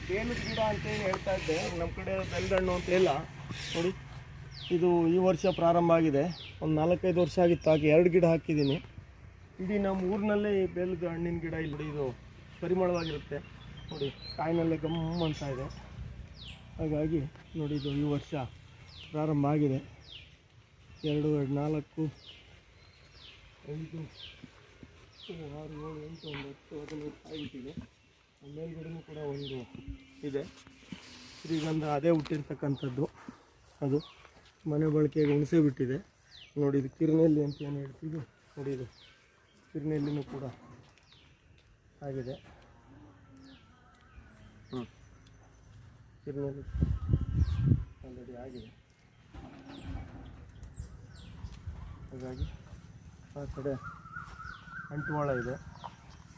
ಬೇಲದ ಗಿಡ ಅಂತೇಳಿ ಹೇಳ್ತಾ ಇದ್ದೆ, ನಮ್ಮ ಕಡೆ ಬೆಲ್ದಣ್ಣು ಅಂತ ಇಲ್ಲ ನೋಡಿ. ಇದು ಈ ವರ್ಷ ಪ್ರಾರಂಭ ಆಗಿದೆ, ಒಂದು 4-5 ವರ್ಷ ಆಗಿತ್ತು. ಹಾಗೆ 2 ಗಿಡ ಹಾಕಿದ್ದೀನಿ. ಇಡೀ ನಮ್ಮ ಊರಿನಲ್ಲೇ ಈ ಬೇಲದ ಹಣ್ಣಿನ ಗಿಡ ಇಲ್ಲಿ ಇದು ಪರಿಮಳವಾಗಿರುತ್ತೆ ನೋಡಿ, ಕಾಯಿನಲ್ಲೇ ಗಮ್ ಅಂತ ಇದೆ. ಹಾಗಾಗಿ ನೋಡಿ, ಇದು ಈ ವರ್ಷ ಪ್ರಾರಂಭ ಆಗಿದೆ. 2, 4, 5, 6, 7, 8, 9, 10, 15 ಕಾಯಿ ಬಿಟ್ಟಿದೆ. ಮೇಲ್ಗಡೆನೂ ಕೂಡ ಒಂದು ಇದೆ ಶ್ರೀಗಂಧ, ಅದೇ ಹುಟ್ಟಿರ್ತಕ್ಕಂಥದ್ದು. ಅದು ಮನೆ ಬಳಕೆಗೆ ಹುಣಸೆ ಬಿಟ್ಟಿದೆ ನೋಡಿ. ಇದು ಕಿರ್ನೆಲ್ಲಿ ಅಂತ ಏನು ಹೇಳ್ತೀವಿ ನೋಡಿ, ಇದು ಕಿರ್ನೆಲ್ಲಿನೂ ಕೂಡ ಆಗಿದೆ. ಕಿರ್ನೆಲ್ಲಿ ಆಲ್ರೆಡಿ ಆಗಿದೆ. ಹಾಗಾಗಿ ಆ ಕಡೆ ಅಂಟುವಾಳ ಇದೆ,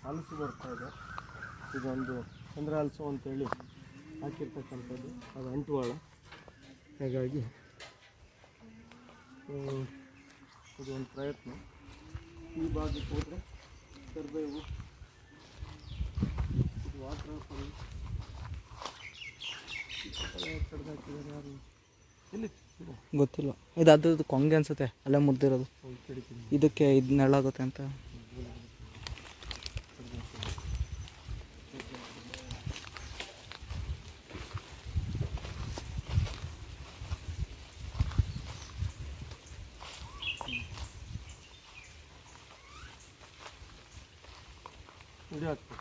ಹಲಸು ಬರ್ತಾ ಇದೆ. ಇದೊಂದು ಚಂದ್ರ ಹಲಸು ಅಂತೇಳಿ ಹಾಕಿರ್ತಕ್ಕಂಥದ್ದು, ಅದು ಅಂಟುವಾಳ. ಹಾಗಾಗಿ ಇದೊಂದು ಪ್ರಯತ್ನ. ಈ ಭಾಗಕ್ಕೆ ಹೋದರೆ ಕರಿಬೇವು, ಇದು ವಾಟರ್ ಆಪಲ್ ಯಾರು ಎಲ್ಲಿ ಗೊತ್ತಿಲ್ಲ. ಇದು ಅದ್ರದ್ದು ಕೊಂಗೆ ಅನ್ಸುತ್ತೆ, ಅಲ್ಲೇ ಮುದ್ದಿರೋದು. ಇದಕ್ಕೆ ಇದು ನೆರಳಾಗುತ್ತೆ ಅಂತ. ಇದು ಆಗ್ತದೆ